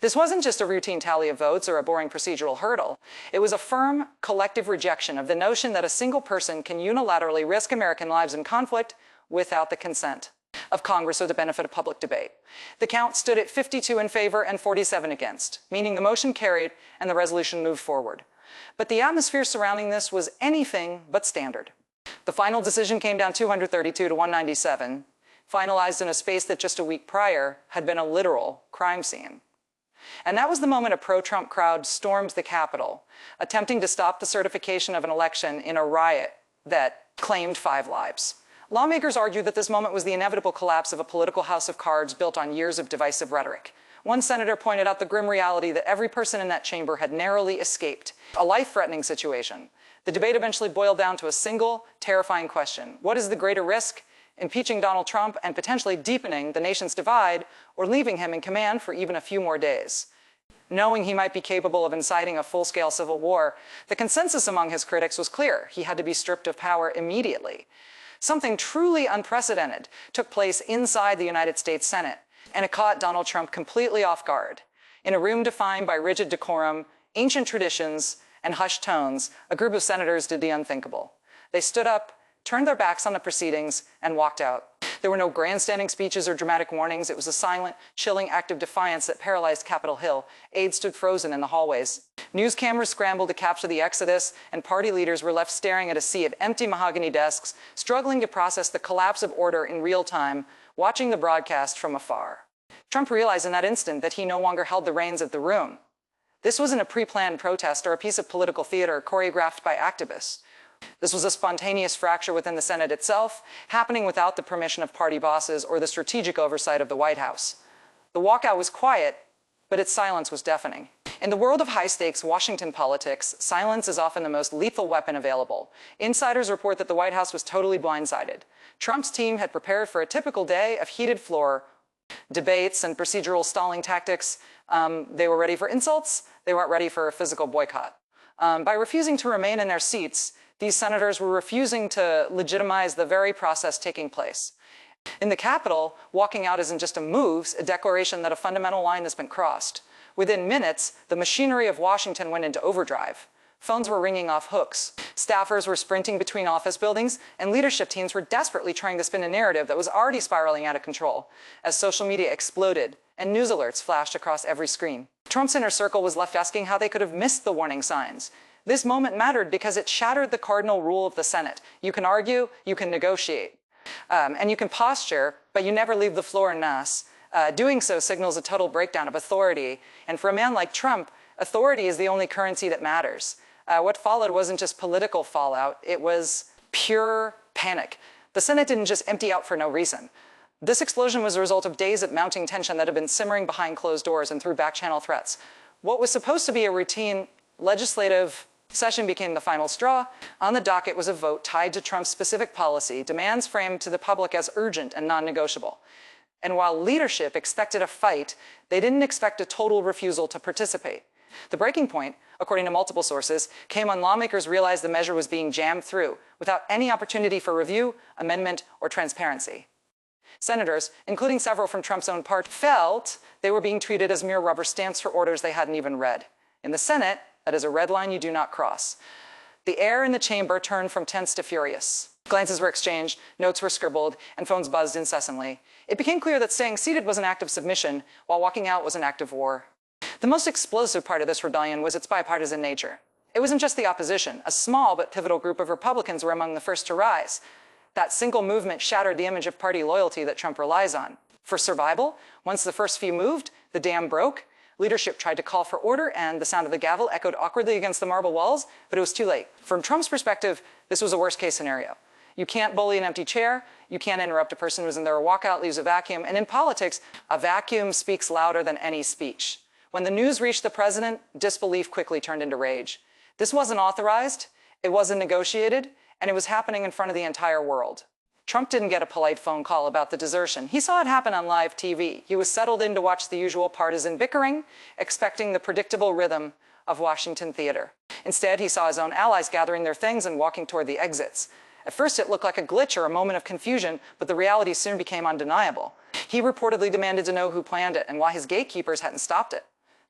This wasn't just a routine tally of votes or a boring procedural hurdle. It was a firm, collective rejection of the notion that a single person can unilaterally risk American lives in conflict without the consent of Congress or the benefit of public debate. The count stood at 52 in favor and 47 against, meaning the motion carried and the resolution moved forward. But the atmosphere surrounding this was anything but standard. The final decision came down 232 to 197, finalized in a space that just a week prior had been a literal crime scene. And that was the moment a pro-Trump crowd stormed the Capitol, attempting to stop the certification of an election in a riot that claimed 5 lives. Lawmakers argued that this moment was the inevitable collapse of a political house of cards built on years of divisive rhetoric. One senator pointed out the grim reality that every person in that chamber had narrowly escaped a life-threatening situation. The debate eventually boiled down to a single, terrifying question. What is the greater risk? Impeaching Donald Trump and potentially deepening the nation's divide, or leaving him in command for even a few more days? Knowing he might be capable of inciting a full-scale civil war, the consensus among his critics was clear. He had to be stripped of power immediately. Something truly unprecedented took place inside the United States Senate, and it caught Donald Trump completely off guard. In a room defined by rigid decorum, ancient traditions, and hushed tones, a group of senators did the unthinkable. They stood up, turned their backs on the proceedings, and walked out. There were no grandstanding speeches or dramatic warnings. It was a silent, chilling act of defiance that paralyzed Capitol Hill. Aides stood frozen in the hallways. News cameras scrambled to capture the exodus, and party leaders were left staring at a sea of empty mahogany desks, struggling to process the collapse of order in real time, watching the broadcast from afar. Trump realized in that instant that he no longer held the reins of the room. This wasn't a pre-planned protest or a piece of political theater choreographed by activists. This was a spontaneous fracture within the Senate itself, happening without the permission of party bosses or the strategic oversight of the White House. The walkout was quiet, but its silence was deafening. In the world of high-stakes Washington politics, silence is often the most lethal weapon available. Insiders report that the White House was totally blindsided. Trump's team had prepared for a typical day of heated floor debates and procedural stalling tactics. They were ready for insults. They weren't ready for a physical boycott. By refusing to remain in their seats, these senators were refusing to legitimize the very process taking place. In the Capitol, walking out isn't just a move, a declaration that a fundamental line has been crossed. Within minutes, the machinery of Washington went into overdrive. Phones were ringing off hooks. Staffers were sprinting between office buildings, and leadership teams were desperately trying to spin a narrative that was already spiraling out of control as social media exploded and news alerts flashed across every screen. Trump's inner circle was left asking how they could have missed the warning signs. This moment mattered because it shattered the cardinal rule of the Senate. You can argue, you can negotiate, and you can posture, but you never leave the floor en masse. Doing so signals a total breakdown of authority. And for a man like Trump, authority is the only currency that matters. What followed wasn't just political fallout, it was pure panic. The Senate didn't just empty out for no reason. This explosion was a result of days of mounting tension that had been simmering behind closed doors and through back-channel threats. What was supposed to be a routine legislative session became the final straw. On the docket was a vote tied to Trump's specific policy, demands framed to the public as urgent and non-negotiable. And while leadership expected a fight, they didn't expect a total refusal to participate. The breaking point, according to multiple sources, came when lawmakers realized the measure was being jammed through without any opportunity for review, amendment, or transparency. Senators, including several from Trump's own party, felt they were being treated as mere rubber stamps for orders they hadn't even read. In the Senate, that is a red line you do not cross. The air in the chamber turned from tense to furious. Glances were exchanged, notes were scribbled, and phones buzzed incessantly. It became clear that staying seated was an act of submission, while walking out was an act of war. The most explosive part of this rebellion was its bipartisan nature. It wasn't just the opposition. A small but pivotal group of Republicans were among the first to rise. That single movement shattered the image of party loyalty that Trump relies on. For survival, once the first few moved, the dam broke. Leadership tried to call for order, and the sound of the gavel echoed awkwardly against the marble walls, but it was too late. From Trump's perspective, this was a worst-case scenario. You can't bully an empty chair, you can't interrupt a person who's in there. A walkout leaves a vacuum, and in politics, a vacuum speaks louder than any speech. When the news reached the president, disbelief quickly turned into rage. This wasn't authorized, it wasn't negotiated, and it was happening in front of the entire world. Trump didn't get a polite phone call about the desertion. He saw it happen on live TV. He was settled in to watch the usual partisan bickering, expecting the predictable rhythm of Washington theater. Instead, he saw his own allies gathering their things and walking toward the exits. At first, it looked like a glitch or a moment of confusion, but the reality soon became undeniable. He reportedly demanded to know who planned it and why his gatekeepers hadn't stopped it.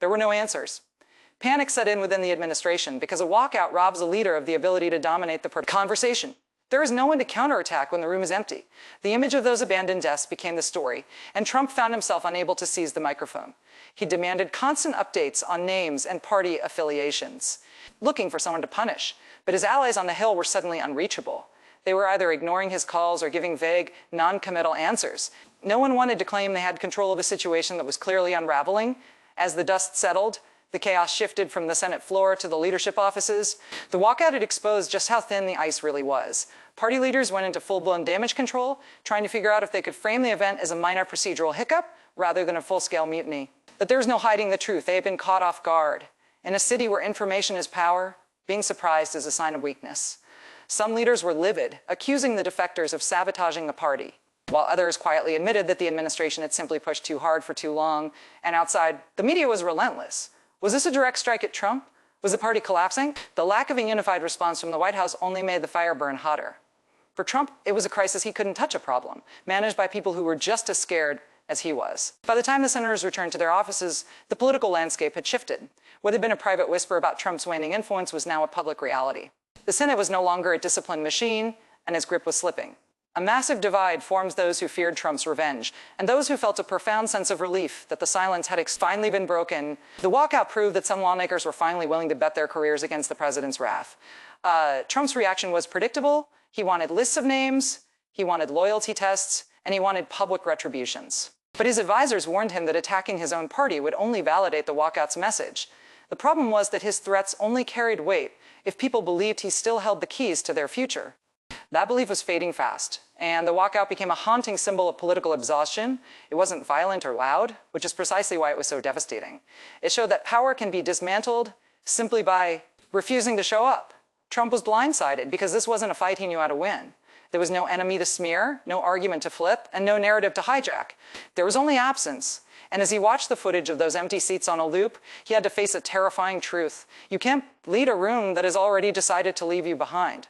There were no answers. Panic set in within the administration because a walkout robs a leader of the ability to dominate the conversation. There is no one to counterattack when the room is empty. The image of those abandoned desks became the story, and Trump found himself unable to seize the microphone. He demanded constant updates on names and party affiliations, looking for someone to punish. But his allies on the Hill were suddenly unreachable. They were either ignoring his calls or giving vague, non-committal answers. No one wanted to claim they had control of a situation that was clearly unraveling. As the dust settled, the chaos shifted from the Senate floor to the leadership offices. The walkout had exposed just how thin the ice really was. Party leaders went into full-blown damage control, trying to figure out if they could frame the event as a minor procedural hiccup rather than a full-scale mutiny. But there's no hiding the truth. They had been caught off guard. In a city where information is power, being surprised is a sign of weakness. Some leaders were livid, accusing the defectors of sabotaging the party, while others quietly admitted that the administration had simply pushed too hard for too long, and outside, the media was relentless. Was this a direct strike at Trump? Was the party collapsing? The lack of a unified response from the White House only made the fire burn hotter. For Trump, it was a crisis he couldn't touch a problem, managed by people who were just as scared as he was. By the time the senators returned to their offices, the political landscape had shifted. What had been a private whisper about Trump's waning influence was now a public reality. The Senate was no longer a disciplined machine, and his grip was slipping. A massive divide forms those who feared Trump's revenge, and those who felt a profound sense of relief that the silence had finally been broken. The walkout proved that some lawmakers were finally willing to bet their careers against the president's wrath. Trump's reaction was predictable. He wanted lists of names, he wanted loyalty tests, and he wanted public retributions. But his advisors warned him that attacking his own party would only validate the walkout's message. The problem was that his threats only carried weight if people believed he still held the keys to their future. That belief was fading fast, and the walkout became a haunting symbol of political exhaustion. It wasn't violent or loud, which is precisely why it was so devastating. It showed that power can be dismantled simply by refusing to show up. Trump was blindsided because this wasn't a fight he knew how to win. There was no enemy to smear, no argument to flip, and no narrative to hijack. There was only absence. And as he watched the footage of those empty seats on a loop, he had to face a terrifying truth. You can't lead a room that has already decided to leave you behind.